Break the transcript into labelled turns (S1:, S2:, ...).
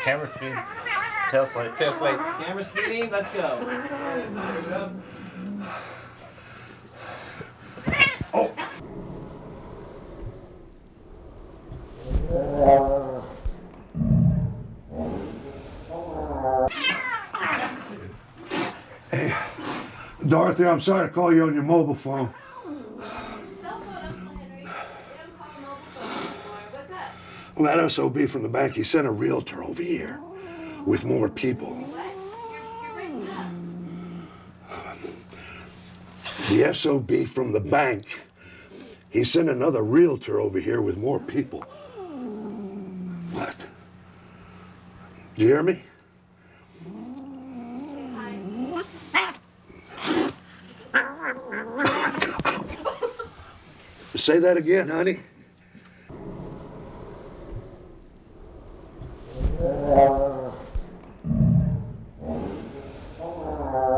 S1: Camera speed. Tail slate.
S2: Tail slate. Camera speeding. Let's go.
S3: Oh. Hey, Dorothy, I'm sorry to call you on your mobile phone. Well, that SOB from the bank, he sent a realtor over here with more people. The SOB from the bank, he sent another realtor over here with more people. What? Do you hear me? Say that again, honey.